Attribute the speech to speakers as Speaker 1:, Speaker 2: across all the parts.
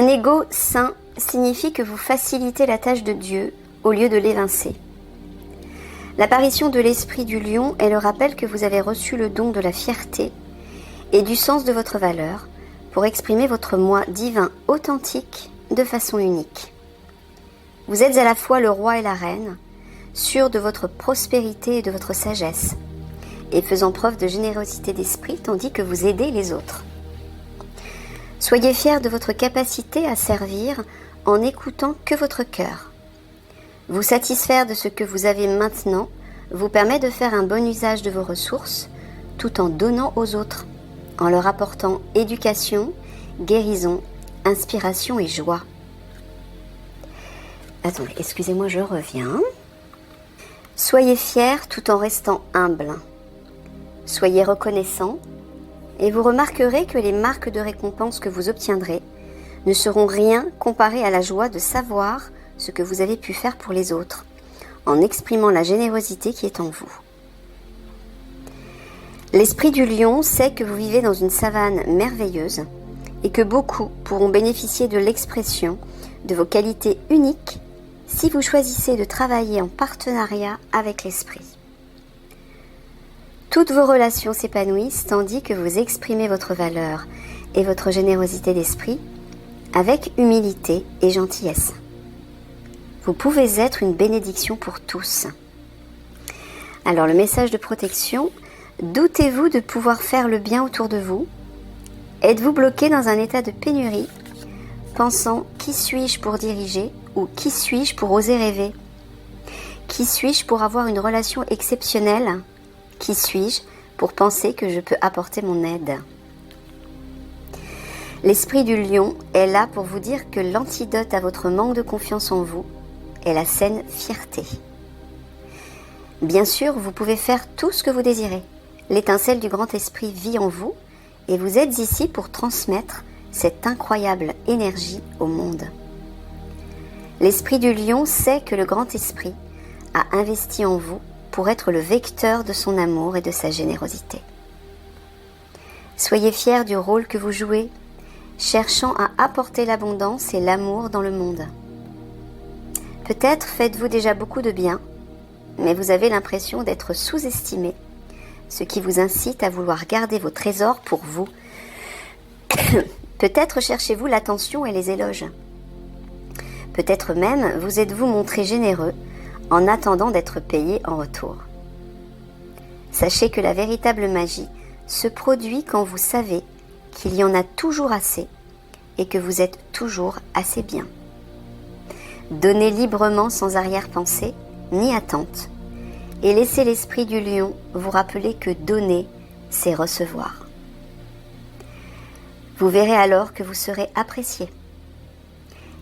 Speaker 1: Un ego sain signifie que vous facilitez la tâche de Dieu au lieu de l'évincer. L'apparition de l'esprit du lion est le rappel que vous avez reçu le don de la fierté et du sens de votre valeur pour exprimer votre moi divin authentique de façon unique. Vous êtes à la fois le roi et la reine, sûr de votre prospérité et de votre sagesse, et faisant preuve de générosité d'esprit tandis que vous aidez les autres. Soyez fiers de votre capacité à servir en n'écoutant que votre cœur. Vous satisfaire de ce que vous avez maintenant vous permet de faire un bon usage de vos ressources tout en donnant aux autres, en leur apportant éducation, guérison, inspiration et joie. Attendez, excusez-moi, je reviens. Soyez fiers tout en restant humble. Soyez reconnaissant et vous remarquerez que les marques de récompense que vous obtiendrez ne seront rien comparées à la joie de savoir ce que vous avez pu faire pour les autres, en exprimant la générosité qui est en vous. L'esprit du lion sait que vous vivez dans une savane merveilleuse et que beaucoup pourront bénéficier de l'expression de vos qualités uniques si vous choisissez de travailler en partenariat avec l'esprit. Toutes vos relations s'épanouissent tandis que vous exprimez votre valeur et votre générosité d'esprit avec humilité et gentillesse. Vous pouvez être une bénédiction pour tous. Alors le message de protection, doutez-vous de pouvoir faire le bien autour de vous? Êtes-vous bloqué dans un état de pénurie, pensant « qui suis-je pour diriger » ou « qui suis-je pour oser rêver » ? Qui suis-je pour avoir une relation exceptionnelle ? Qui suis-je pour penser que je peux apporter mon aide ? L'esprit du lion est là pour vous dire que l'antidote à votre manque de confiance en vous est la saine fierté. Bien sûr, vous pouvez faire tout ce que vous désirez. L'étincelle du grand esprit vit en vous et vous êtes ici pour transmettre cette incroyable énergie au monde. L'esprit du lion sait que le grand esprit a investi en vous pour être le vecteur de son amour et de sa générosité. Soyez fiers du rôle que vous jouez, cherchant à apporter l'abondance et l'amour dans le monde. Peut-être faites-vous déjà beaucoup de bien, mais vous avez l'impression d'être sous-estimé, ce qui vous incite à vouloir garder vos trésors pour vous. Peut-être cherchez-vous l'attention et les éloges. Peut-être même vous êtes-vous montré généreux en attendant d'être payé en retour. Sachez que la véritable magie se produit quand vous savez qu'il y en a toujours assez et que vous êtes toujours assez bien. Donnez librement sans arrière-pensée ni attente et laissez l'esprit du lion vous rappeler que donner, c'est recevoir. Vous verrez alors que vous serez apprécié.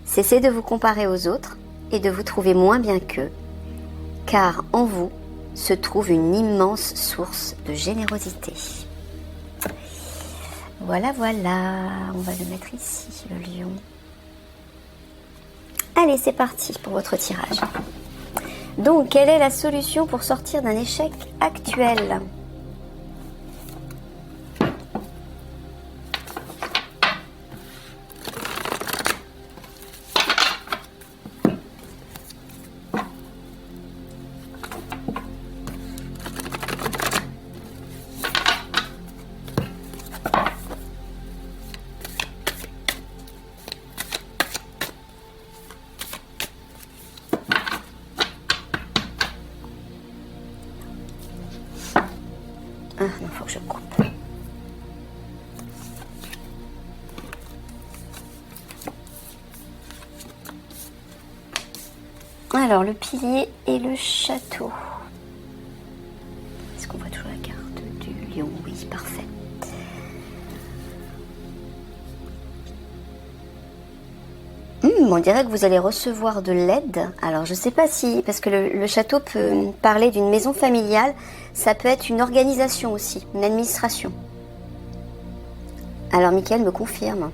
Speaker 1: Cessez de vous comparer aux autres et de vous trouver moins bien qu'eux, car en vous se trouve une immense source de générosité. Voilà, voilà, on va le mettre ici, le lion. Allez, c'est parti pour votre tirage. Donc, quelle est la solution pour sortir d'un échec actuel ? Ah non, faut que je coupe. Alors, le pilier et le château. Est-ce qu'on voit toujours la carte du lion? Oui, parfait. On dirait que vous allez recevoir de l'aide. Alors, je ne sais pas si... Parce que le château peut parler d'une maison familiale. Ça peut être une organisation aussi, une administration. Alors, Mickaël me confirme.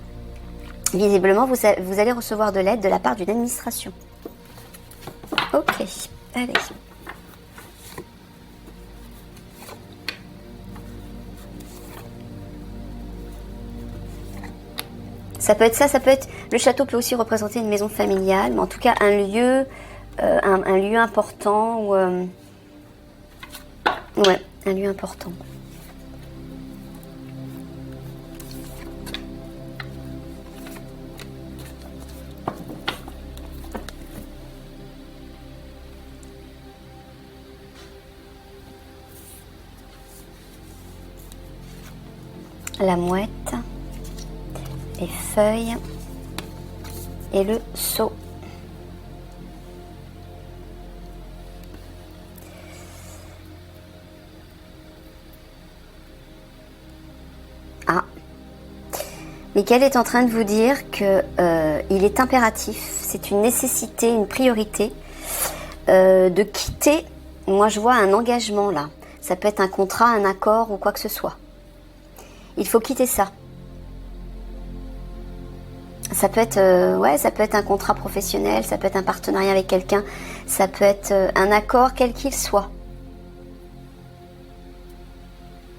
Speaker 1: Visiblement, vous allez recevoir de l'aide de la part d'une administration. Ok, allez. Ça peut être ça, ça peut être... Le château peut aussi représenter une maison familiale, mais en tout cas un lieu, un lieu important. Ou, ouais, un lieu important. La mouette, les feuilles et le seau. Ah, Michael est en train de vous dire que il est impératif, c'est une nécessité, une priorité de quitter. Moi, je vois un engagement là. Ça peut être un contrat, un accord ou quoi que ce soit. Il faut quitter ça. Ça peut être, ouais, ça peut être un contrat professionnel, ça peut être un partenariat avec quelqu'un, ça peut être un accord quel qu'il soit.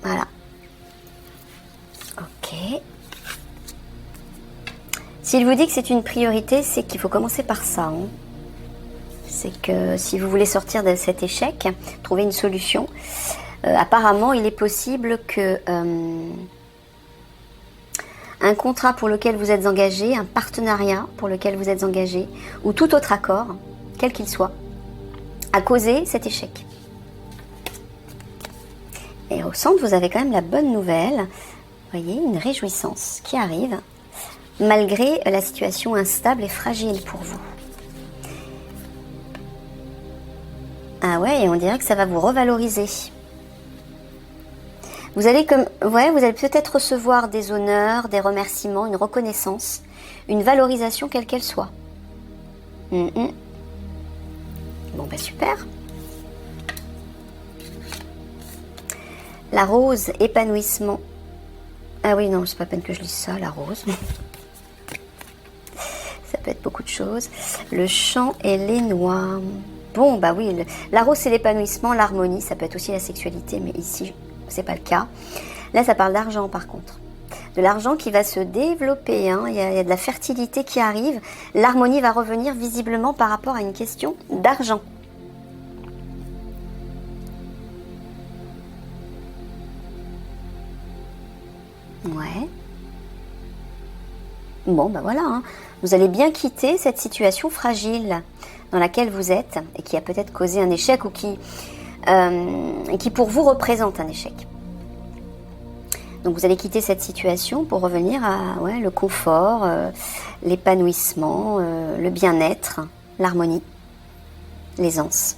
Speaker 1: Voilà. Ok. S'il vous dit que c'est une priorité, c'est qu'il faut commencer par ça. Hein. C'est que si vous voulez sortir de cet échec, trouver une solution, apparemment, il est possible que un contrat pour lequel vous êtes engagé, un partenariat pour lequel vous êtes engagé, ou tout autre accord, quel qu'il soit, a causé cet échec. Et au centre, vous avez quand même la bonne nouvelle, vous voyez, une réjouissance qui arrive, malgré la situation instable et fragile pour vous. Ah ouais, et on dirait que ça va vous revaloriser. Vous allez vous allez peut-être recevoir des honneurs, des remerciements, une reconnaissance, une valorisation quelle qu'elle soit. Bon bah super. La rose, épanouissement. Ah oui, non, c'est pas peine que je lise ça, la rose. Ça peut être beaucoup de choses. Le champ et les noix. Bon, bah oui, la rose c'est l'épanouissement, l'harmonie, ça peut être aussi la sexualité, mais ici, c'est pas le cas. Là, ça parle d'argent par contre. De l'argent qui va se développer, hein. Il y a de la fertilité qui arrive. L'harmonie va revenir visiblement par rapport à une question d'argent. Ouais. Bon, bah voilà, hein. Vous allez bien quitter cette situation fragile dans laquelle vous êtes et qui a peut-être causé un échec ou qui pour vous représente un échec. Donc vous allez quitter cette situation pour revenir à le confort, l'épanouissement, le bien-être, l'harmonie, l'aisance.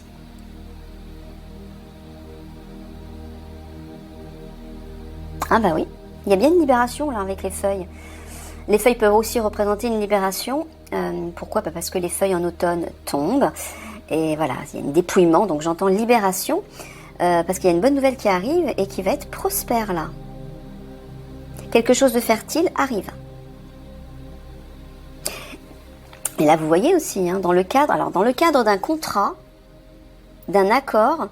Speaker 1: Ah bah oui, il y a bien une libération là avec les feuilles. Les feuilles peuvent aussi représenter une libération. Pourquoi ? Parce que les feuilles en automne tombent. Et voilà, il y a un dépouillement, donc j'entends libération, parce qu'il y a une bonne nouvelle qui arrive et qui va être prospère là. Quelque chose de fertile arrive. Et là, vous voyez aussi, hein, dans le cadre d'un contrat, d'un accord,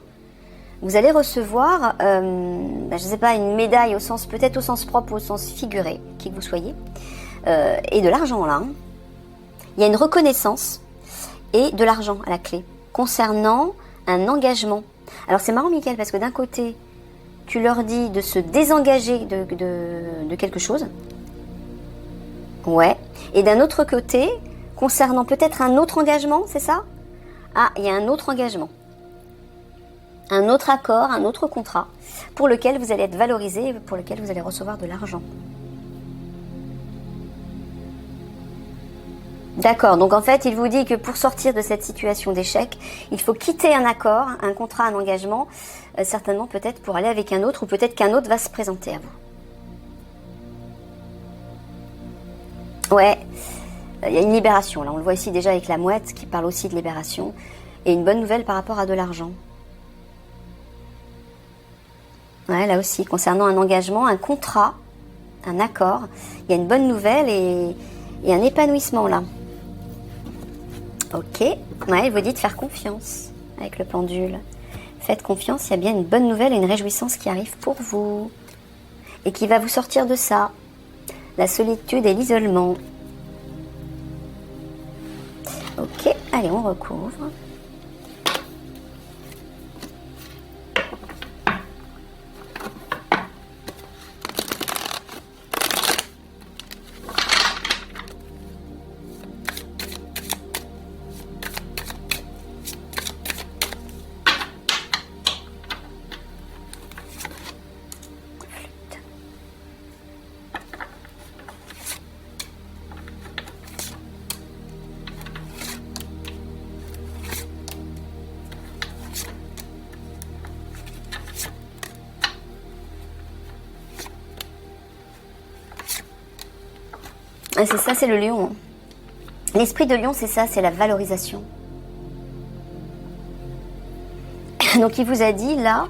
Speaker 1: vous allez recevoir, je ne sais pas, une médaille peut-être au sens propre ou au sens figuré, qui que vous soyez, et de l'argent là. Hein. Il y a une reconnaissance et de l'argent à la clé, concernant un engagement. Alors c'est marrant, Michael, parce que d'un côté, tu leur dis de se désengager de quelque chose. Ouais. Et d'un autre côté, concernant peut-être un autre engagement, c'est ça ? Ah, il y a un autre engagement. Un autre accord, un autre contrat, pour lequel vous allez être valorisé, pour lequel vous allez recevoir de l'argent. D'accord, donc en fait, il vous dit que pour sortir de cette situation d'échec, il faut quitter un accord, un contrat, un engagement, certainement peut-être pour aller avec un autre, ou peut-être qu'un autre va se présenter à vous. Ouais, il y a une libération, là on le voit ici déjà avec la mouette, qui parle aussi de libération, et une bonne nouvelle par rapport à de l'argent. Ouais, là aussi, concernant un engagement, un contrat, un accord, il y a une bonne nouvelle et un épanouissement là. Ok, ouais, il vous dit de faire confiance avec le pendule. Faites confiance, il y a bien une bonne nouvelle et une réjouissance qui arrive pour vous. Et qui va vous sortir de ça. la solitude et l'isolement. Ok, allez, on recouvre. Ah, c'est ça, c'est le lion. L'esprit de lion, c'est ça, c'est la valorisation. Donc il vous a dit là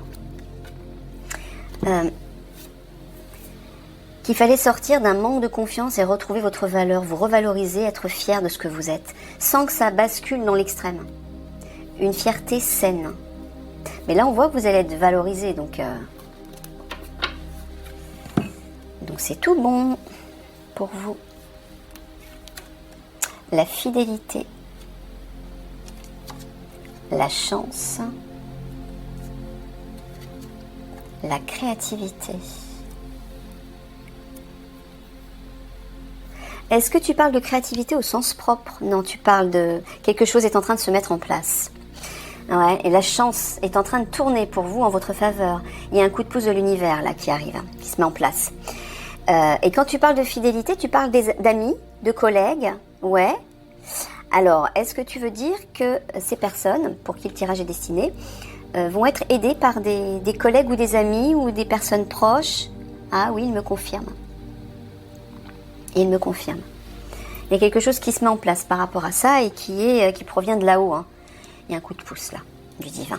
Speaker 1: qu'il fallait sortir d'un manque de confiance et retrouver votre valeur, vous revaloriser, être fier de ce que vous êtes, sans que ça bascule dans l'extrême. Une fierté saine. Mais là on voit que vous allez être valorisé, donc c'est tout bon pour vous. La fidélité, la chance, la créativité. Est-ce que tu parles de créativité au sens propre? Non, tu parles de quelque chose est en train de se mettre en place. Ouais, et la chance est en train de tourner pour vous en votre faveur. Il y a un coup de pouce de l'univers là qui arrive, qui se met en place. Et quand tu parles de fidélité, tu parles d'amis, de collègues, ouais. Alors, est-ce que tu veux dire que ces personnes, pour qui le tirage est destiné, vont être aidées par des collègues ou des amis ou des personnes proches? Ah oui, il me confirme. Il me confirme. Il y a quelque chose qui se met en place par rapport à ça et qui provient de là-haut. Hein. Il y a un coup de pouce là, du divin.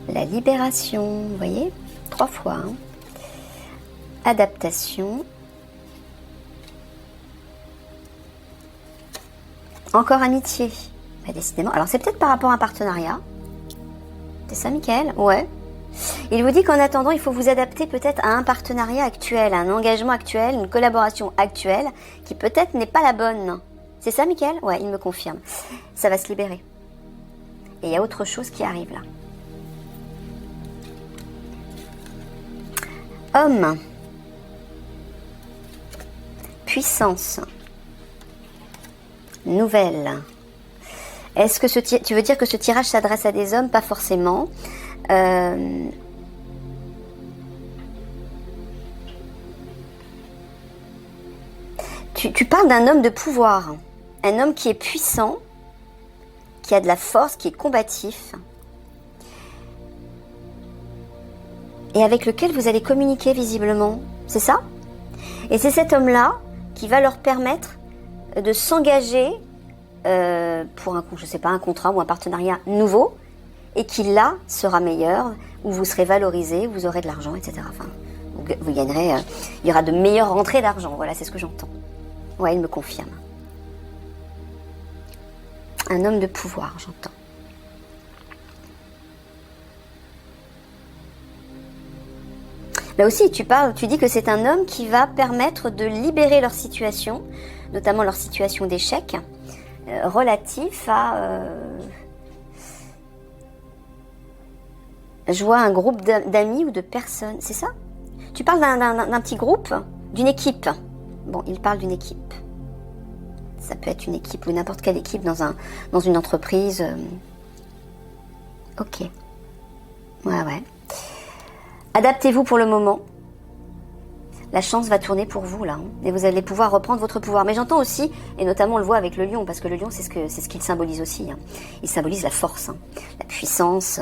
Speaker 1: La libération, vous voyez, 3 fois. Hein. Adaptation. Encore amitié. Bah, décidément. Alors c'est peut-être par rapport à un partenariat. C'est ça, Michael? Ouais. Il vous dit qu'en attendant, il faut vous adapter peut-être à un partenariat actuel, à un engagement actuel, une collaboration actuelle, qui peut-être n'est pas la bonne. C'est ça, Michael? Ouais, il me confirme. Ça va se libérer. Et il y a autre chose qui arrive là. Homme. Puissance. Nouvelle. Est-ce que tu veux dire que ce tirage s'adresse à des hommes? Pas forcément. Tu parles d'un homme de pouvoir. Un homme qui est puissant, qui a de la force, qui est combatif. Et avec lequel vous allez communiquer visiblement. C'est ça? Et c'est cet homme-là qui va leur permettre de s'engager pour un contrat ou un partenariat nouveau et qui là sera meilleur, où vous serez valorisé, vous aurez de l'argent, etc. Enfin, vous gagnerez, il y aura de meilleures rentrées d'argent. Voilà, c'est ce que j'entends. Ouais, il me confirme. Un homme de pouvoir, j'entends. Là aussi, tu dis que c'est un homme qui va permettre de libérer leur situation, notamment leur situation d'échec, relatif à... je vois un groupe d'amis ou de personnes, c'est ça? Tu parles d'un petit groupe, d'une équipe. Bon, il parle d'une équipe. Ça peut être une équipe ou n'importe quelle équipe dans une entreprise. Ok. Ouais. Adaptez-vous pour le moment. La chance va tourner pour vous là. Hein, et vous allez pouvoir reprendre votre pouvoir. Mais j'entends aussi, et notamment on le voit avec le lion, parce que le lion c'est ce qu'il symbolise aussi. Hein. Il symbolise la force, hein, la puissance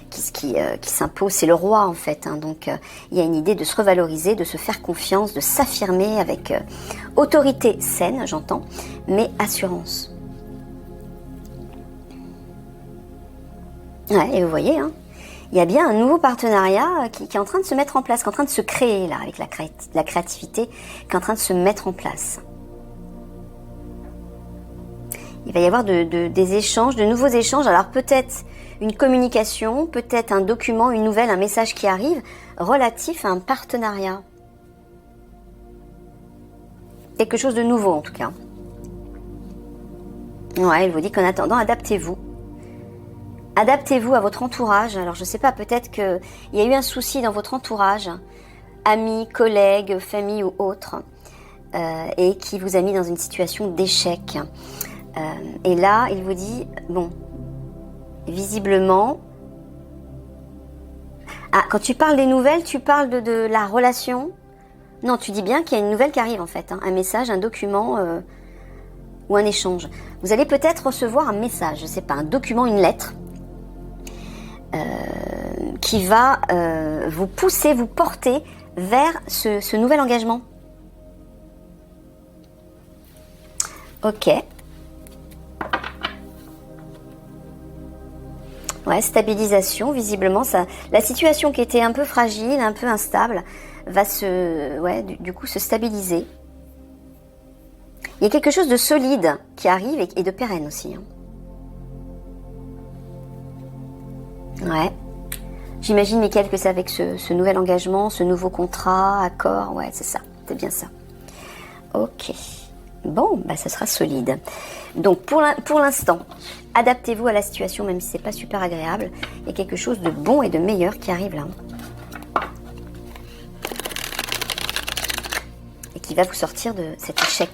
Speaker 1: qui s'impose. C'est le roi en fait. Hein, donc il y a une idée de se revaloriser, de se faire confiance, de s'affirmer avec autorité saine, j'entends, mais assurance. Ouais, et vous voyez, hein. Il y a bien un nouveau partenariat qui est en train de se mettre en place, qui est en train de se créer là, avec la créativité, qui est en train de se mettre en place. Il va y avoir des échanges, de nouveaux échanges. Alors peut-être une communication, peut-être un document, une nouvelle, un message qui arrive relatif à un partenariat. Quelque chose de nouveau en tout cas. Ouais, il vous dit qu'en attendant, adaptez-vous. Adaptez-vous à votre entourage. Alors je sais pas, peut-être qu'il y a eu un souci dans votre entourage, amis, collègues, famille ou autres, et qui vous a mis dans une situation d'échec. Et là, il vous dit, bon, visiblement... Ah, quand tu parles des nouvelles, tu parles de la relation? Non, tu dis bien qu'il y a une nouvelle qui arrive en fait, hein, un message, un document ou un échange. Vous allez peut-être recevoir un message, je sais pas, un document, une lettre, qui va vous pousser, vous porter vers ce nouvel engagement. Ok. Ouais, stabilisation, visiblement, la situation qui était un peu fragile, un peu instable, va du coup se stabiliser. Il y a quelque chose de solide qui arrive et de pérenne aussi. Hein. Ouais. J'imagine, Mickaël, que c'est avec ce nouvel engagement, ce nouveau contrat, accord. Ouais, c'est ça. C'est bien ça. Ok. Bon, bah ça sera solide. Donc, pour l'instant, adaptez-vous à la situation, même si c'est pas super agréable. Il y a quelque chose de bon et de meilleur qui arrive là. Et qui va vous sortir de cet échec.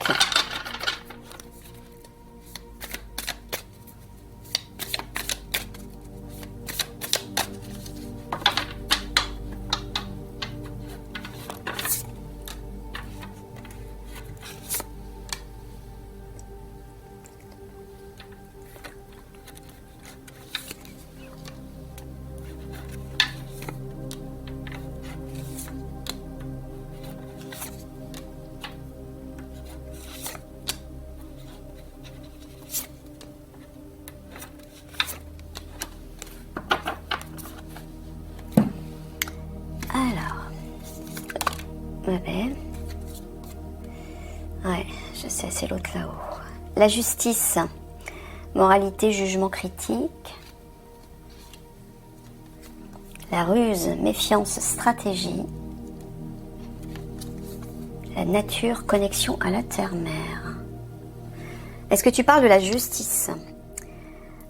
Speaker 1: Ouais, je sais, c'est l'autre là-haut. La justice, moralité, jugement critique. La ruse, méfiance, stratégie. La nature, connexion à la terre-mère. Est-ce que tu parles de la justice?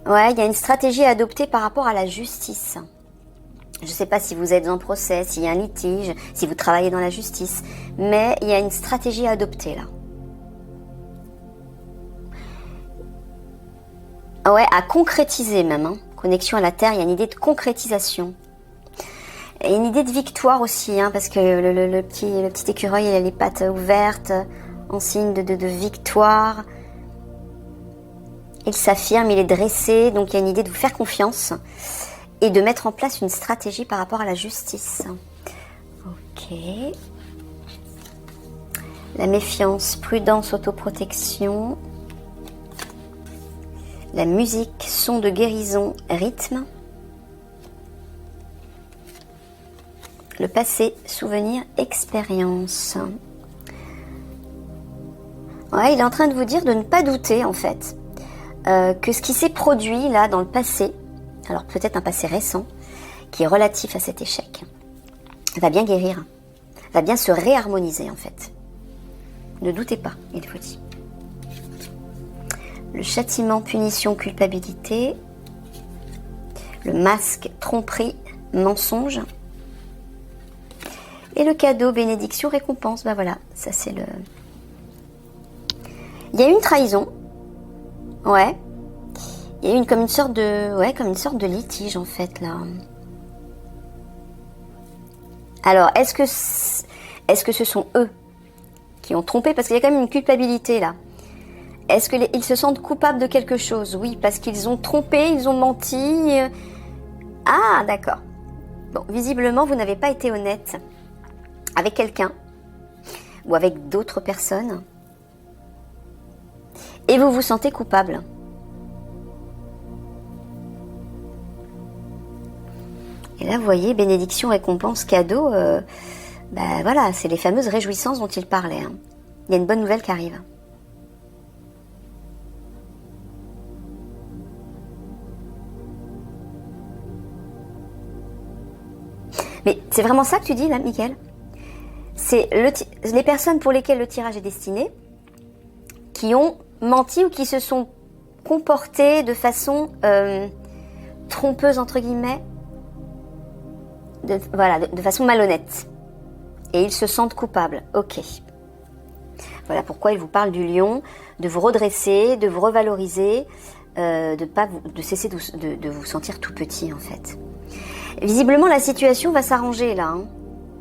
Speaker 1: Ouais, il y a une stratégie à adopter par rapport à la justice. Je ne sais pas si vous êtes en procès, s'il y a un litige, si vous travaillez dans la justice, mais il y a une stratégie à adopter là. Ouais, à concrétiser même. Hein. Connexion à la terre, il y a une idée de concrétisation. Et une idée de victoire aussi, hein, parce que le petit écureuil, il a les pattes ouvertes, en signe de victoire. Il s'affirme, il est dressé, donc il y a une idée de vous faire confiance. Et de mettre en place une stratégie par rapport à la justice. Ok. La méfiance, prudence, autoprotection. La musique, son de guérison, rythme. Le passé, souvenir, expérience. Ouais, il est en train de vous dire de ne pas douter en fait. Que ce qui s'est produit là dans le passé, alors peut-être un passé récent, qui est relatif à cet échec, va bien guérir, va bien se réharmoniser en fait. Ne doutez pas, il faut dire. Le châtiment, punition, culpabilité. Le masque, tromperie, mensonge. Et le cadeau, bénédiction, récompense. Ben voilà, ça c'est le... Il y a eu une trahison. Ouais. Il y a eu comme une sorte de litige en fait là. Alors, est-ce que ce sont eux qui ont trompé? Parce qu'il y a quand même une culpabilité là. Est-ce qu'ils se sentent coupables de quelque chose? Oui, parce qu'ils ont trompé, ils ont menti. Ah, d'accord. Bon, visiblement, vous n'avez pas été honnête avec quelqu'un ou avec d'autres personnes. Et vous vous sentez coupable. Et là, vous voyez, bénédiction, récompense, cadeau, voilà, c'est les fameuses réjouissances dont il parlait. Hein. Il y a une bonne nouvelle qui arrive. Mais c'est vraiment ça que tu dis là, Mickaël? C'est les personnes pour lesquelles le tirage est destiné, qui ont menti ou qui se sont comportées de façon trompeuse, entre guillemets, de façon malhonnête. Et ils se sentent coupables. Ok. Voilà pourquoi il vous parle du lion, de vous redresser, de vous revaloriser, de cesser de vous sentir tout petit en fait. Visiblement la situation va s'arranger là. Hein.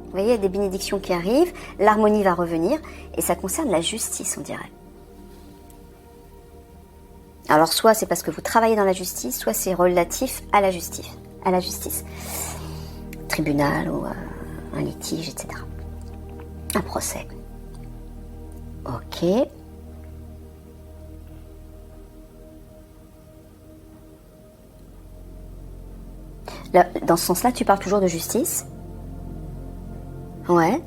Speaker 1: Vous voyez, il y a des bénédictions qui arrivent, l'harmonie va revenir, et ça concerne la justice, on dirait. Alors soit c'est parce que vous travaillez dans la justice, soit c'est relatif à la justice. Tribunal ou un litige, etc. Un procès. Ok. Là, dans ce sens-là, tu parles toujours de justice? Ouais.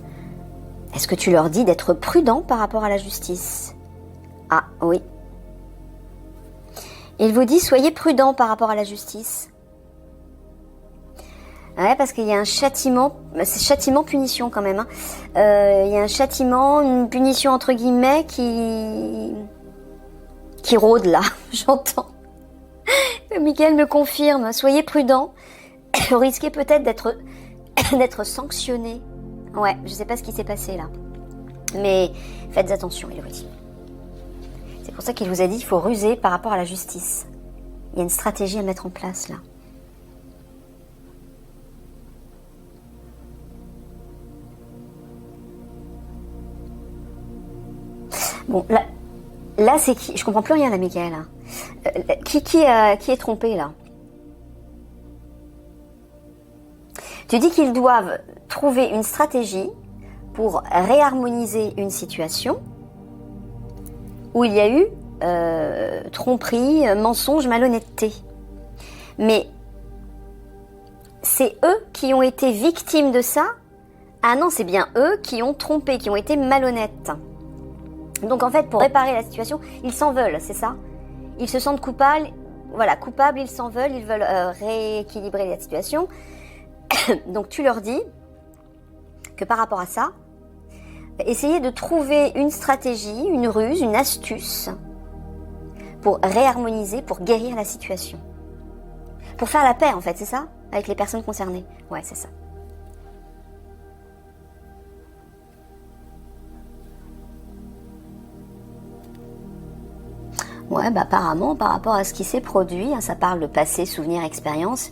Speaker 1: Est-ce que tu leur dis d'être prudent par rapport à la justice? Ah, oui. Il vous dit, soyez prudent par rapport à la justice. Ouais, parce qu'il y a un châtiment, c'est châtiment-punition quand même. Hein. Il y a un châtiment, une punition entre guillemets qui rôde là, j'entends. Mickaël me confirme, soyez prudent, vous risquez peut-être d'être sanctionné. Ouais, je sais pas ce qui s'est passé là. Mais faites attention, il vous dit. C'est pour ça qu'il vous a dit qu'il faut ruser par rapport à la justice. Il y a une stratégie à mettre en place là. Bon, là c'est qui? Je comprends plus rien là, Mickaël. Qui est trompé là? Tu dis qu'ils doivent trouver une stratégie pour réharmoniser une situation où il y a eu tromperie, mensonge, malhonnêteté. Mais c'est eux qui ont été victimes de ça? Ah non, c'est bien eux qui ont trompé, qui ont été malhonnêtes. Donc en fait, pour réparer la situation, ils s'en veulent, c'est ça? Ils se sentent coupables, voilà, coupables, ils s'en veulent, ils veulent rééquilibrer la situation. Donc tu leur dis que par rapport à ça, essayez de trouver une stratégie, une ruse, une astuce pour réharmoniser, pour guérir la situation. Pour faire la paix en fait, c'est ça? Avec les personnes concernées. Ouais, c'est ça. Ouais, bah apparemment, par rapport à ce qui s'est produit, hein, ça parle de passé, souvenir, expérience,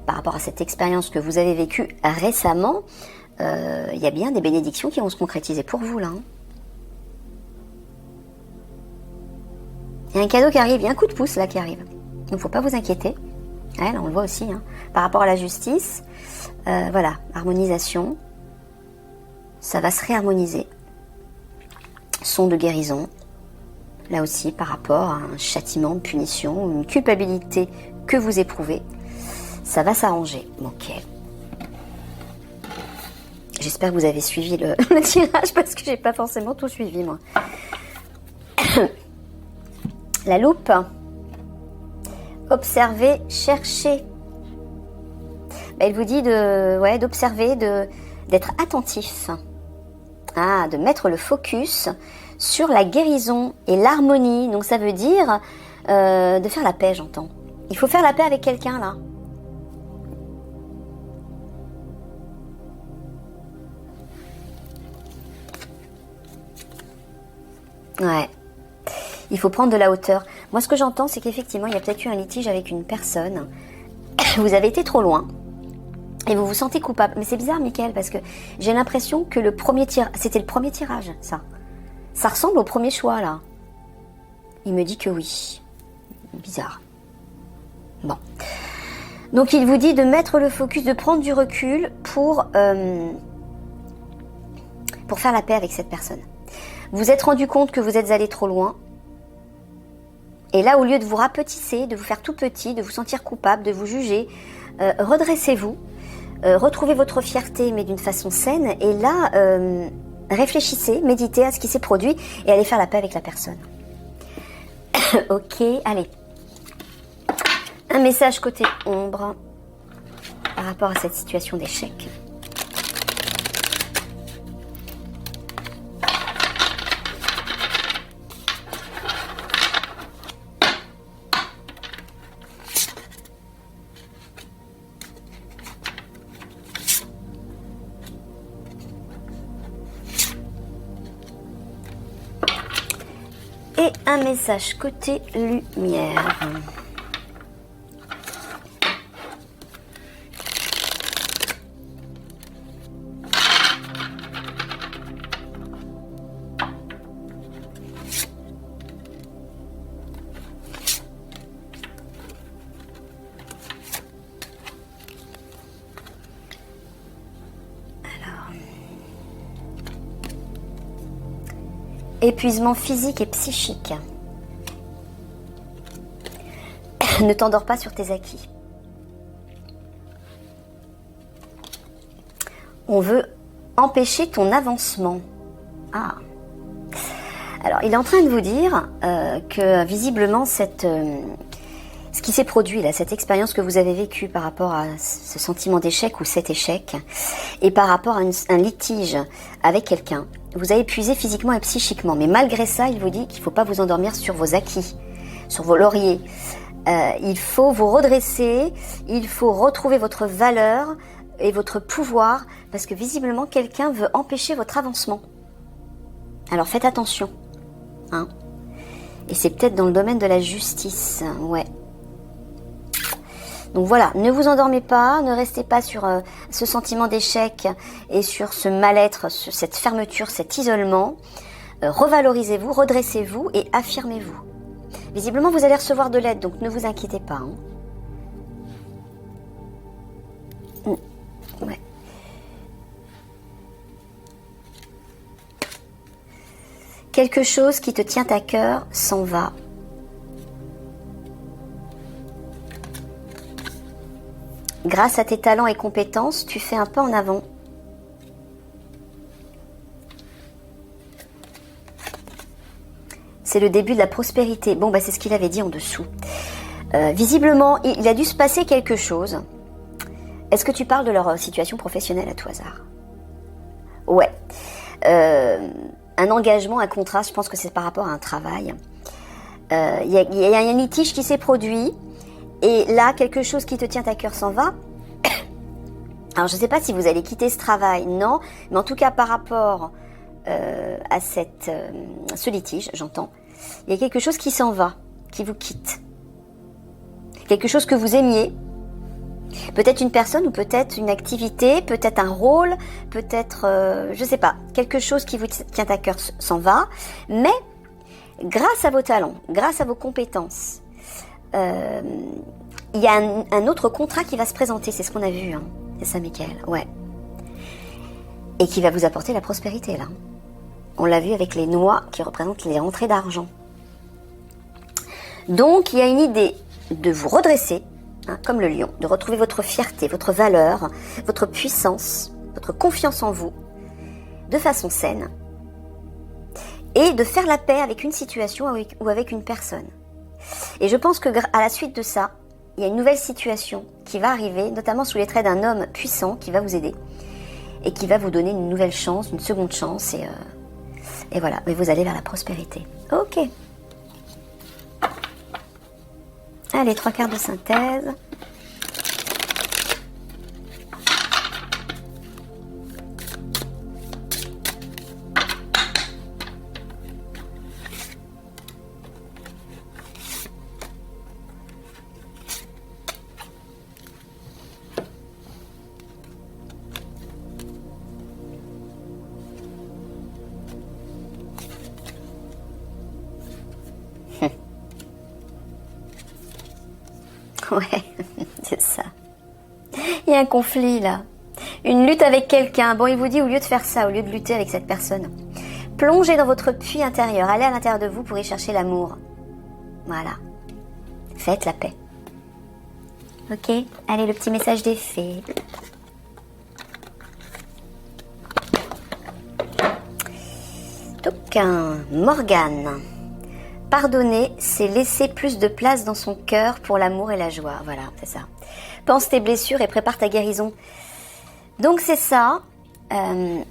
Speaker 1: par rapport à cette expérience que vous avez vécue récemment, il y a bien des bénédictions qui vont se concrétiser pour vous, là. Hein. Il y a un cadeau qui arrive, il y a un coup de pouce, là, qui arrive. Donc, il ne faut pas vous inquiéter. Ouais, là, on le voit aussi. Hein. Par rapport à la justice, voilà, harmonisation, ça va se réharmoniser. Son de guérison. Là aussi, par rapport à un châtiment, une punition, une culpabilité que vous éprouvez, ça va s'arranger. Ok. J'espère que vous avez suivi le tirage parce que j'ai pas forcément tout suivi, moi. La loupe. Observer, chercher. Ben, il vous dit d'observer, d'être attentif. Ah, de mettre le focus sur la guérison et l'harmonie. Donc ça veut dire de faire la paix, j'entends. Il faut faire la paix avec quelqu'un là. Ouais. Il faut prendre de la hauteur. Moi ce que j'entends c'est qu'effectivement il y a peut-être eu un litige avec une personne. Vous avez été trop loin. Et vous vous sentez coupable. Mais c'est bizarre, Mickaël, parce que j'ai l'impression que c'était le premier tirage, ça. Ça ressemble au premier choix, là. Il me dit que oui. Bizarre. Bon. Donc, il vous dit de mettre le focus, de prendre du recul pour faire la paix avec cette personne. Vous vous êtes rendu compte que vous êtes allé trop loin. Et là, au lieu de vous rapetisser, de vous faire tout petit, de vous sentir coupable, de vous juger, redressez-vous. Retrouvez votre fierté, mais d'une façon saine. Et là, réfléchissez, méditez à ce qui s'est produit et allez faire la paix avec la personne. Ok, allez. Un message côté ombre par rapport à cette situation d'échec. Et un message côté lumière. Épuisement physique et psychique. Ne t'endors pas sur tes acquis. On veut empêcher ton avancement. Ah. Alors, il est en train de vous dire que visiblement, ce qui s'est produit là, cette expérience que vous avez vécue par rapport à ce sentiment d'échec ou cet échec, et par rapport à un litige avec quelqu'un, vous avez épuisé physiquement et psychiquement. Mais malgré ça, il vous dit qu'il ne faut pas vous endormir sur vos acquis, sur vos lauriers. Il faut vous redresser, il faut retrouver votre valeur et votre pouvoir, parce que visiblement, quelqu'un veut empêcher votre avancement. Alors faites attention. Hein. Et c'est peut-être dans le domaine de la justice. Ouais. Donc voilà, ne vous endormez pas, ne restez pas sur ce sentiment d'échec et sur ce mal-être, sur cette fermeture, cet isolement. Revalorisez-vous, redressez-vous et affirmez-vous. Visiblement, vous allez recevoir de l'aide, donc ne vous inquiétez pas. Hein. Ouais. Quelque chose qui te tient à cœur s'en va. Grâce à tes talents et compétences, tu fais un pas en avant. C'est le début de la prospérité. Bon, bah, c'est ce qu'il avait dit en dessous. Visiblement, il a dû se passer quelque chose. Est-ce que tu parles de leur situation professionnelle à tout hasard? Ouais. Un engagement, un contrat, je pense que c'est par rapport à un travail. Il y a un litige qui s'est produit. Et là, quelque chose qui te tient à cœur s'en va. Alors, je ne sais pas si vous allez quitter ce travail, non. Mais en tout cas, par rapport à ce litige, j'entends, il y a quelque chose qui s'en va, qui vous quitte. Quelque chose que vous aimiez. Peut-être une personne ou peut-être une activité, peut-être un rôle, peut-être, je ne sais pas, quelque chose qui vous tient à cœur s'en va. Mais, grâce à vos talents, grâce à vos compétences, il y a un autre contrat qui va se présenter, c'est ce qu'on a vu, hein. C'est ça, Michael, ouais. Et qui va vous apporter la prospérité, là. On l'a vu avec les noix qui représentent les rentrées d'argent. Donc, il y a une idée de vous redresser, hein, comme le lion, de retrouver votre fierté, votre valeur, votre puissance, votre confiance en vous, de façon saine, et de faire la paix avec une situation ou avec une personne. Et je pense que à la suite de ça, il y a une nouvelle situation qui va arriver, notamment sous les traits d'un homme puissant qui va vous aider et qui va vous donner une nouvelle chance, une seconde chance et voilà, mais vous allez vers la prospérité. Ok. Allez, 3 quarts de synthèse. Ouais, c'est ça. Il y a un conflit là. Une lutte avec quelqu'un. Bon, il vous dit, au lieu de faire ça, au lieu de lutter avec cette personne, plongez dans votre puits intérieur. Allez à l'intérieur de vous pour y chercher l'amour. Voilà. Faites la paix. Ok? Allez, le petit message des fées. Donc, Morgane. Pardonner, c'est laisser plus de place dans son cœur pour l'amour et la joie. Voilà, c'est ça. Pense tes blessures et prépare ta guérison. Donc c'est ça. Il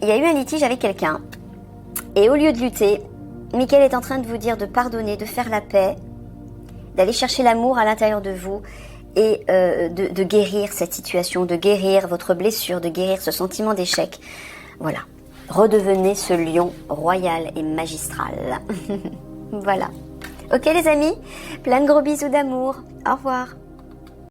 Speaker 1: y a eu un litige avec quelqu'un. Et au lieu de lutter, Michael est en train de vous dire de pardonner, de faire la paix, d'aller chercher l'amour à l'intérieur de vous et de guérir cette situation, de guérir votre blessure, de guérir ce sentiment d'échec. Voilà. redevenez ce lion royal et magistral. Voilà. Ok les amis, plein de gros bisous d'amour. Au revoir.